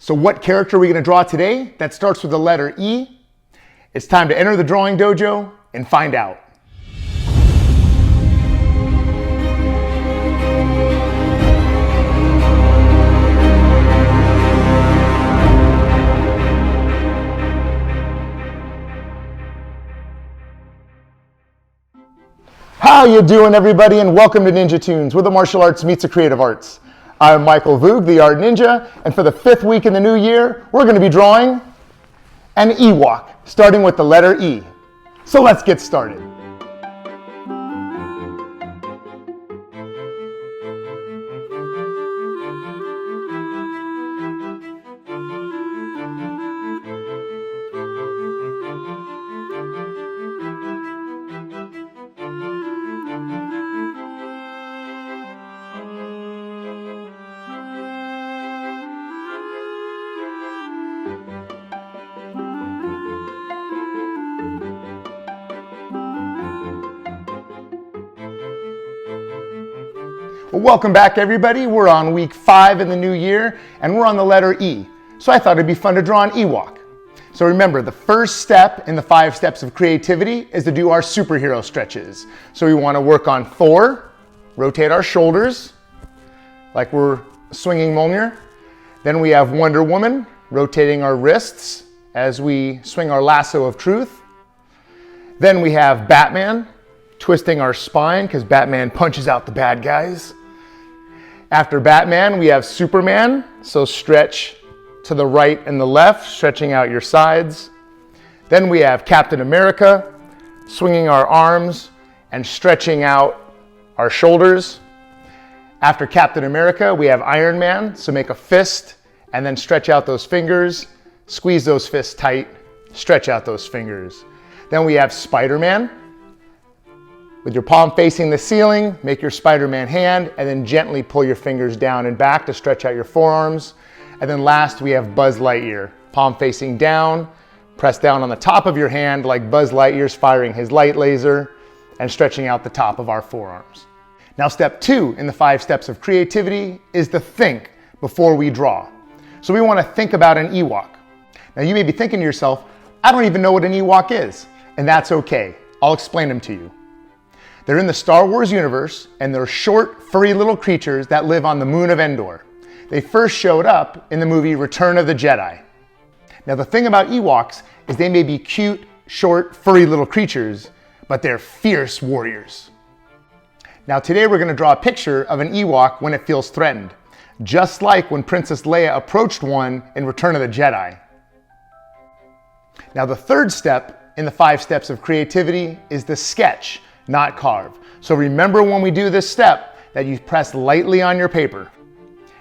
So what character are we going to draw today that starts with the letter E? It's time to enter the Drawing Dojo and find out. How you doing, everybody, and welcome to NinjaToons, where the martial arts meets the creative arts. I'm Michael Voog, the Art Ninja, and for the 5th week in the new year, we're going to be drawing an Ewok, starting with the letter E. So let's get started. Well, welcome back, everybody. We're on week 5 in the new year, and we're on the letter E. So I thought it'd be fun to draw an Ewok. So remember, the first step in the 5 steps of creativity is to do our superhero stretches. So we want to work on Thor, rotate our shoulders like we're swinging Mjolnir. Then we have Wonder Woman, rotating our wrists as we swing our lasso of truth. Then we have Batman, twisting our spine because Batman punches out the bad guys. After Batman, we have Superman, so stretch to the right and the left, stretching out your sides. Then we have Captain America, swinging our arms and stretching out our shoulders. After Captain America, we have Iron Man, so make a fist and then stretch out those fingers, squeeze those fists tight, stretch out those fingers. Then we have Spider-Man. With your palm facing the ceiling, make your Spider-Man hand and then gently pull your fingers down and back to stretch out your forearms. And then last, we have Buzz Lightyear. Palm facing down, press down on the top of your hand like Buzz Lightyear's firing his light laser and stretching out the top of our forearms. Now, step 2 in the 5 steps of creativity is to think before we draw. So we want to think about an Ewok. Now, you may be thinking to yourself, I don't even know what an Ewok is, and that's okay. I'll explain them to you. They're in the Star Wars universe, and they're short, furry little creatures that live on the moon of Endor. They first showed up in the movie Return of the Jedi. Now, the thing about Ewoks is they may be cute, short, furry little creatures, but they're fierce warriors. Now, today we're going to draw a picture of an Ewok when it feels threatened, just like when Princess Leia approached one in Return of the Jedi. Now, the third step in the 5 steps of creativity is the sketch, not carve. So remember when we do this step that you press lightly on your paper.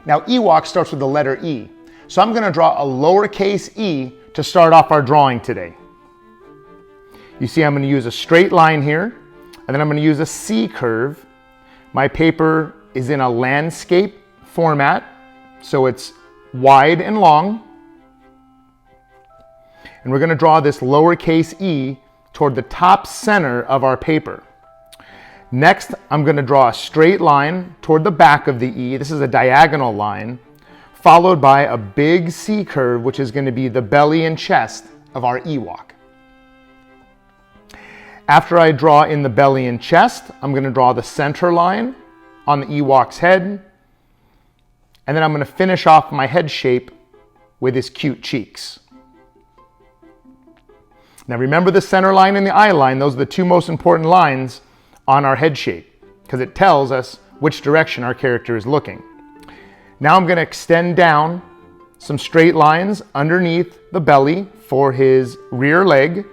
Now, Ewok starts with the letter E. So I'm going to draw a lowercase e to start off our drawing today. You see I'm going to use a straight line here, and then I'm going to use a C curve. My paper is in a landscape format, so it's wide and long. And we're going to draw this lowercase e toward the top center of our paper. Next, I'm going to draw a straight line toward the back of the E. This is a diagonal line, followed by a big C curve, which is going to be the belly and chest of our Ewok. After I draw in the belly and chest, I'm going to draw the center line on the Ewok's head, and then I'm going to finish off my head shape with his cute cheeks. Now remember the center line and the eye line, those are the 2 most important lines on our head shape, because it tells us which direction our character is looking. Now I'm going to extend down some straight lines underneath the belly for his rear leg,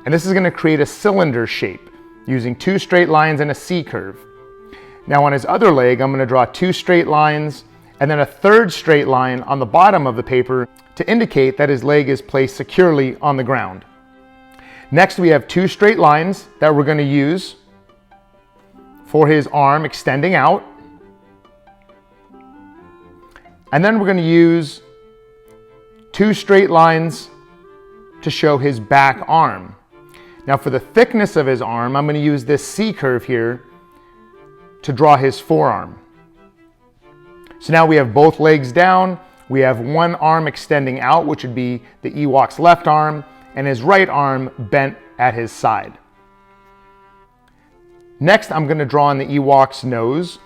and this is going to create a cylinder shape using 2 straight lines and a C curve. Now on his other leg, I'm going to draw 2 straight lines and then a 3rd straight line on the bottom of the paper to indicate that his leg is placed securely on the ground. Next, we have 2 straight lines that we're going to use for his arm extending out. And then we're going to use 2 straight lines to show his back arm. Now for the thickness of his arm, I'm going to use this C curve here to draw his forearm. So now we have both legs down, We have one arm extending out, which would be the Ewok's left arm, and his right arm bent at his side. Next, I'm going to draw in the Ewok's nose,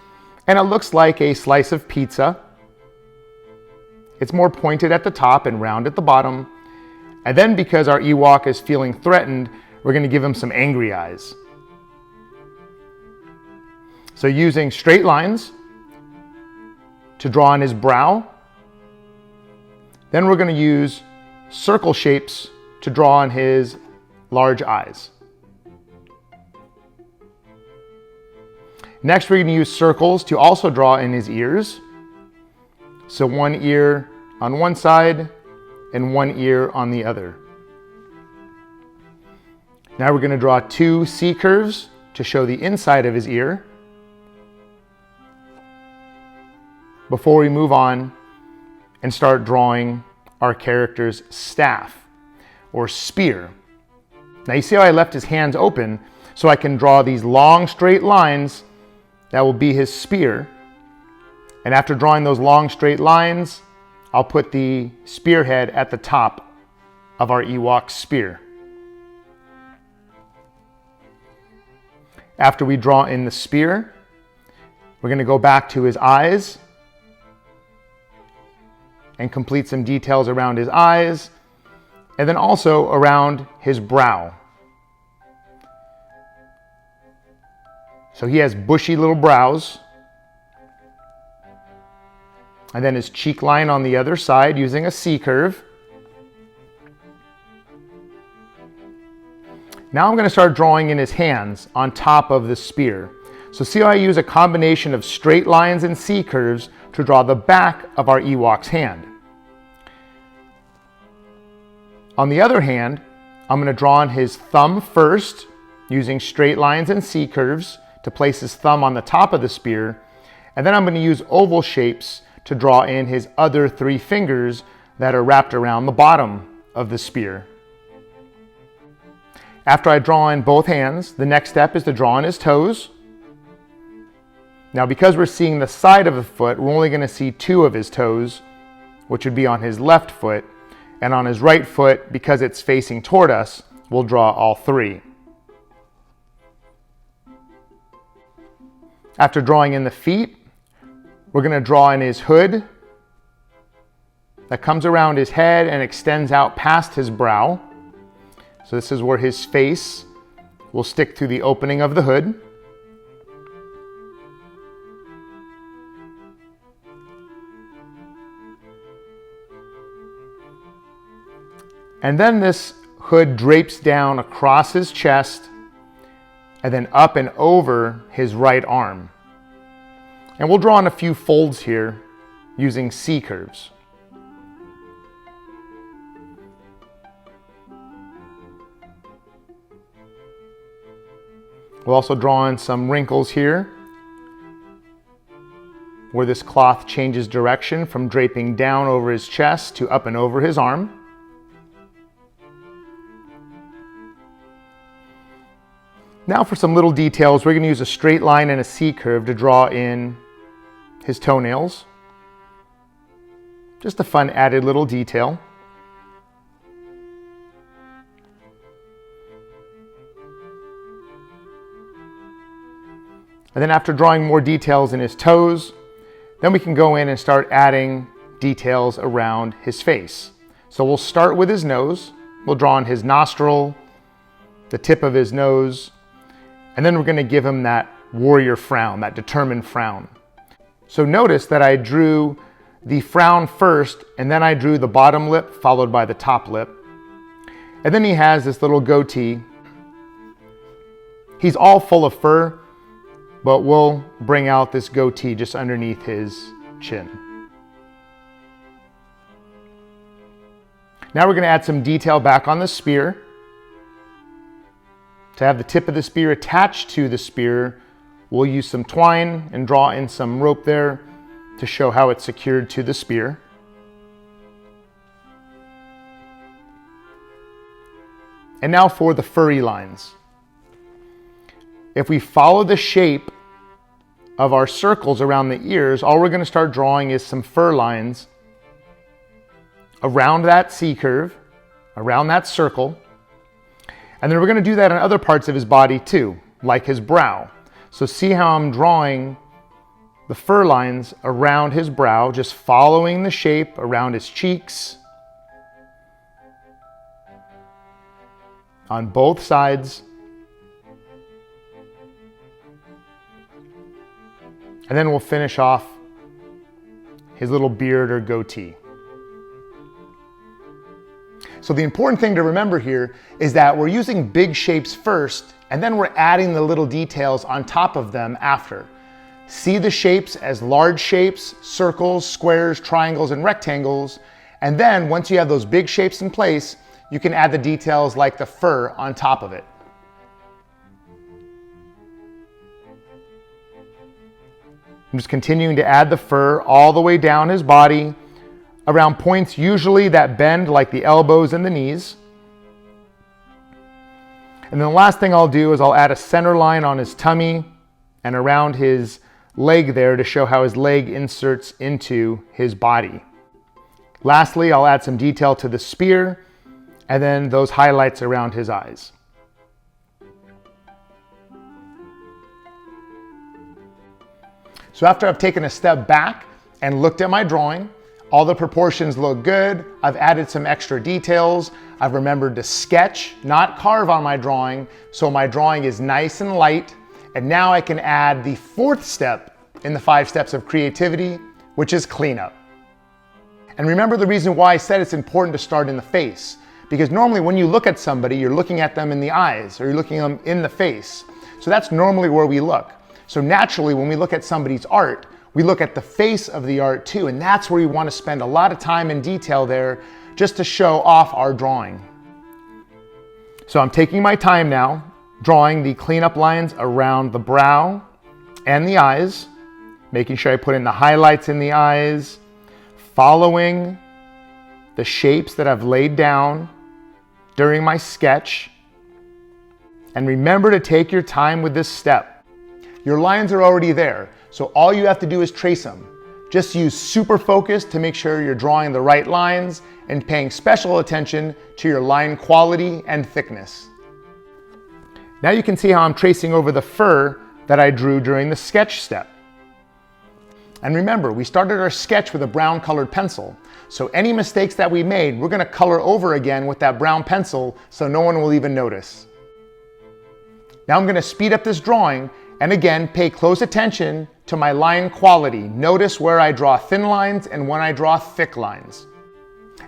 and it looks like a slice of pizza. It's more pointed at the top and round at the bottom. And then because our Ewok is feeling threatened, we're going to give him some angry eyes. So using straight lines to draw on his brow. Then we're going to use circle shapes to draw on his large eyes. Next, we're going to use circles to also draw in his ears. So one ear on one side and one ear on the other. Now we're going to draw two C curves to show the inside of his ear. Before we move on and start drawing our character's staff or spear. Now you see how I left his hands open so I can draw these long straight lines that will be his spear. And after drawing those long straight lines, I'll put the spearhead at the top of our Ewok spear. After we draw in the spear, we're going to go back to his eyes and complete some details around his eyes, and then also around his brow. So he has bushy little brows. And then his cheek line on the other side using a C curve. Now I'm going to start drawing in his hands on top of the spear. So see how I use a combination of straight lines and C curves to draw the back of our Ewok's hand. On the other hand, I'm going to draw on his thumb first using straight lines and C curves to place his thumb on the top of the spear. And then I'm going to use oval shapes to draw in his other three fingers that are wrapped around the bottom of the spear. After I draw in both hands, the next step is to draw in his toes. Now because we're seeing the side of the foot, we're only going to see two of his toes, which would be on his left foot, and on his right foot, because it's facing toward us, we'll draw all three. After drawing in the feet, we're going to draw in his hood that comes around his head and extends out past his brow. So this is where his face will stick through the opening of the hood. And then this hood drapes down across his chest and then up and over his right arm. And we'll draw in a few folds here using C curves. We'll also draw in some wrinkles here where this cloth changes direction from draping down over his chest to up and over his arm. Now for some little details, we're going to use a straight line and a C curve to draw in his toenails. Just a fun added little detail. And then after drawing more details in his toes, then we can go in and start adding details around his face. So we'll start with his nose. We'll draw in his nostril, the tip of his nose, and then we're going to give him that warrior frown, that determined frown. So notice that I drew the frown first, and then I drew the bottom lip followed by the top lip. And then he has this little goatee. He's all full of fur, but we'll bring out this goatee just underneath his chin. Now we're going to add some detail back on the spear. To have the tip of the spear attached to the spear, we'll use some twine and draw in some rope there to show how it's secured to the spear. And now for the furry lines. If we follow the shape of our circles around the ears, all we're going to start drawing is some fur lines around that C curve, around that circle. And then we're going to do that on other parts of his body too, like his brow. So see how I'm drawing the fur lines around his brow, just following the shape around his cheeks, on both sides. And then we'll finish off his little beard or goatee. So the important thing to remember here is that we're using big shapes first, and then we're adding the little details on top of them after. See the shapes as large shapes, circles, squares, triangles, and rectangles. And then once you have those big shapes in place, you can add the details like the fur on top of it. I'm just continuing to add the fur all the way down his body, around points usually that bend like the elbows and the knees. And then the last thing I'll do is I'll add a center line on his tummy and around his leg there to show how his leg inserts into his body. Lastly, I'll add some detail to the spear and then those highlights around his eyes. So after I've taken a step back and looked at my drawing, all the proportions look good. I've added some extra details. I've remembered to sketch, not carve on my drawing, so my drawing is nice and light. And now I can add the fourth step in the 5 steps of creativity, which is cleanup. And remember the reason why I said it's important to start in the face, because normally when you look at somebody, you're looking at them in the eyes or you're looking at them in the face. So that's normally where we look. So naturally, when we look at somebody's art, we look at the face of the art too, and that's where we want to spend a lot of time and detail there just to show off our drawing. So I'm taking my time now, drawing the cleanup lines around the brow and the eyes, making sure I put in the highlights in the eyes, following the shapes that I've laid down during my sketch. And remember to take your time with this step. Your lines are already there, so all you have to do is trace them. Just use super focus to make sure you're drawing the right lines and paying special attention to your line quality and thickness. Now you can see how I'm tracing over the fur that I drew during the sketch step. And remember, we started our sketch with a brown colored pencil, so any mistakes that we made, we're going to color over again with that brown pencil so no one will even notice. Now I'm going to speed up this drawing and again, pay close attention to my line quality. Notice where I draw thin lines and when I draw thick lines.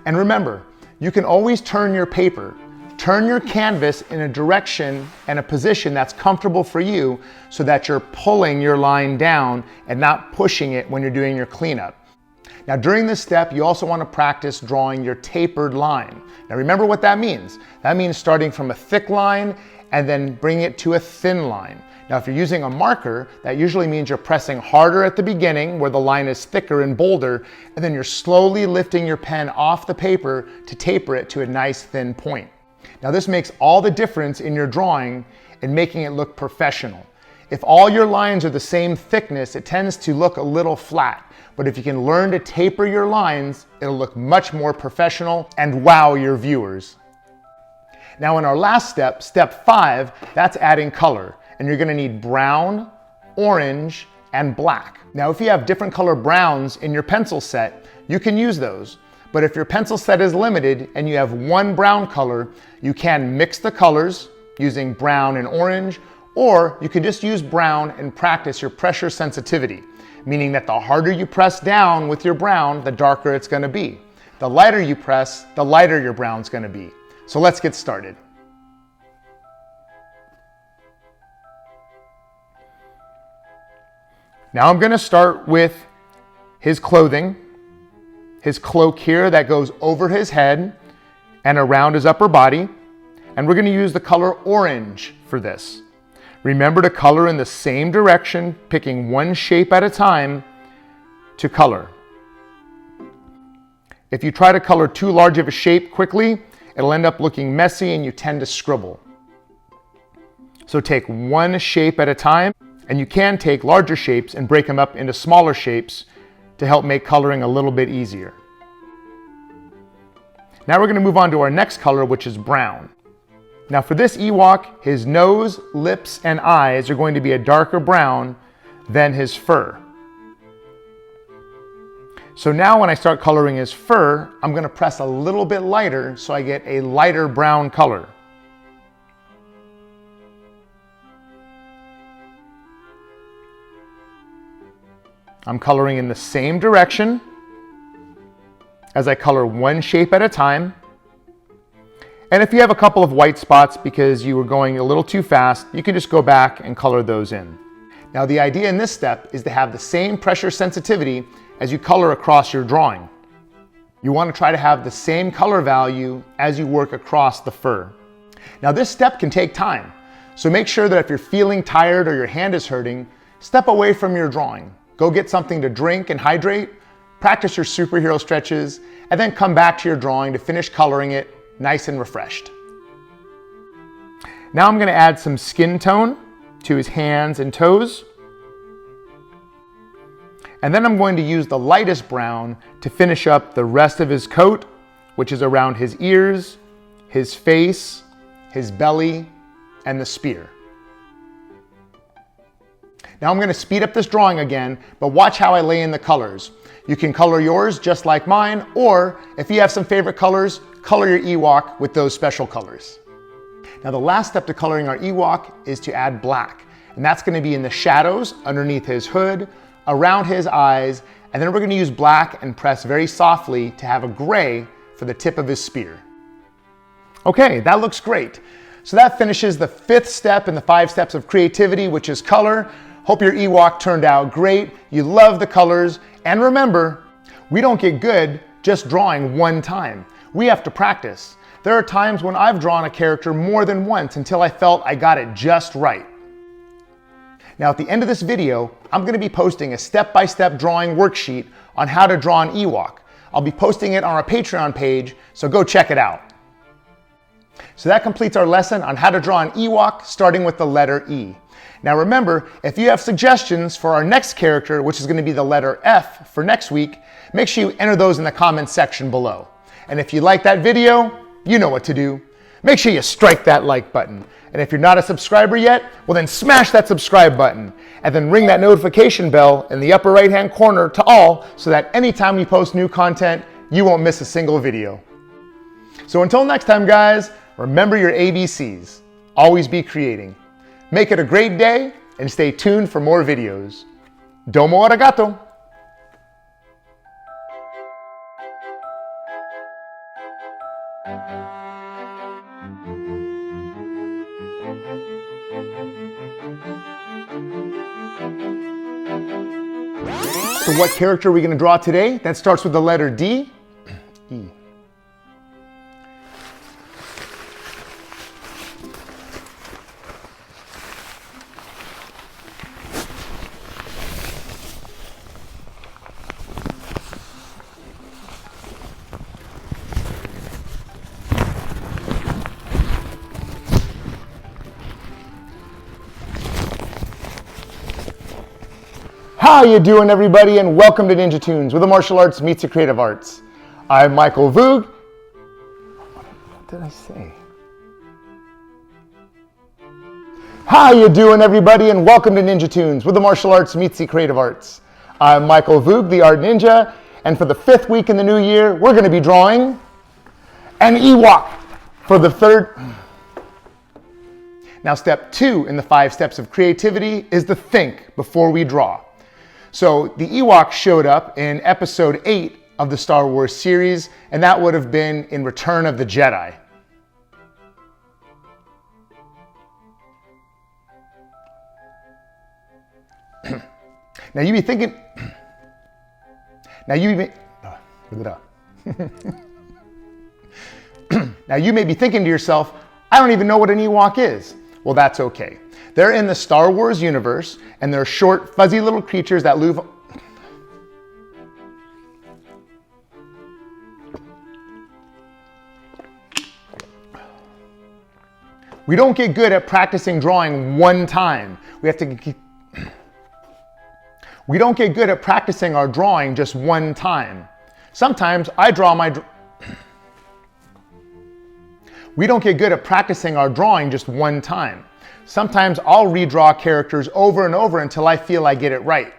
And remember, you can always turn your paper, turn your canvas in a direction and a position that's comfortable for you so that you're pulling your line down and not pushing it when you're doing your cleanup. Now during this step, you also want to practice drawing your tapered line. Now remember what that means. That means starting from a thick line and then bring it to a thin line. Now, if you're using a marker, that usually means you're pressing harder at the beginning where the line is thicker and bolder, and then you're slowly lifting your pen off the paper to taper it to a nice thin point. Now, this makes all the difference in your drawing and making it look professional. If all your lines are the same thickness, it tends to look a little flat. But if you can learn to taper your lines, it'll look much more professional and wow your viewers. Now, in our last step, step 5, that's adding color. And you're gonna need brown, orange, and black. Now, if you have different color browns in your pencil set, you can use those. But if your pencil set is limited and you have one brown color, you can mix the colors using brown and orange, or you can just use brown and practice your pressure sensitivity, meaning that the harder you press down with your brown, the darker it's gonna be. The lighter you press, the lighter your brown's gonna be. So let's get started. Now I'm going to start with his clothing, his cloak here that goes over his head and around his upper body. And we're going to use the color orange for this. Remember to color in the same direction, picking one shape at a time to color. If you try to color too large of a shape quickly, it'll end up looking messy and you tend to scribble. So take one shape at a time. And you can take larger shapes and break them up into smaller shapes to help make coloring a little bit easier. Now we're going to move on to our next color, which is brown. Now for this Ewok, his nose, lips, and eyes are going to be a darker brown than his fur. So now when I start coloring his fur, I'm going to press a little bit lighter so I get a lighter brown color. I'm coloring in the same direction as I color one shape at a time. And if you have a couple of white spots because you were going a little too fast, you can just go back and color those in. Now the idea in this step is to have the same pressure sensitivity as you color across your drawing. You want to try to have the same color value as you work across the fur. Now this step can take time, so make sure that if you're feeling tired or your hand is hurting, step away from your drawing. Go get something to drink and hydrate, practice your superhero stretches, and then come back to your drawing to finish coloring it nice and refreshed. Now I'm going to add some skin tone to his hands and toes. And then I'm going to use the lightest brown to finish up the rest of his coat, which is around his ears, his face, his belly, and the spear. Now I'm going to speed up this drawing again, but watch how I lay in the colors. You can color yours just like mine, or if you have some favorite colors, color your Ewok with those special colors. Now the last step to coloring our Ewok is to add black, and that's going to be in the shadows underneath his hood, around his eyes, and then we're going to use black and press very softly to have a gray for the tip of his spear. Okay, that looks great. So that finishes the 5th step in the 5 steps of creativity, which is color. Hope your Ewok turned out great. You love the colors. And remember, we don't get good just drawing one time. We have to practice. There are times when I've drawn a character more than once until I felt I got it just right. Now at the end of this video, I'm going to be posting a step-by-step drawing worksheet on how to draw an Ewok. I'll be posting it on our Patreon page, so go check it out. So that completes our lesson on how to draw an Ewok, starting with the letter E. Now remember, if you have suggestions for our next character, which is going to be the letter F for next week, make sure you enter those in the comments section below. And if you like that video, you know what to do. Make sure you strike that like button. And if you're not a subscriber yet, well then smash that subscribe button. And then ring that notification bell in the upper right hand corner to all, so that anytime we post new content, you won't miss a single video. So until next time guys, remember your ABCs. Always be creating. Make it a great day and stay tuned for more videos. Domo arigato. So what character are we going to draw today? That starts with the letter D. E. How you doing everybody, and welcome to NinjaToons, where the martial arts meets the creative arts. I'm Michael Voog. What did I say? How you doing everybody, and welcome to NinjaToons, where the martial arts meets the creative arts. I'm Michael Voog, the Art Ninja, and for the 5th week in the new year, we're going to be drawing an Ewok for the 3rd. Now step 2 in the 5 steps of creativity is to think before we draw. So the Ewoks showed up in episode 8 of the Star Wars series, and that would have been in Return of the Jedi. Now you be thinking, now you may be thinking to yourself, I don't even know what an Ewok is. Well, that's okay. They're in the Star Wars universe, and they're short, fuzzy little creatures that live. We don't get good at practicing drawing one time. We don't get good at practicing our drawing just one time. Sometimes I draw my We don't get good at practicing our drawing just one time. Sometimes I'll redraw characters over and over until I feel I get it right.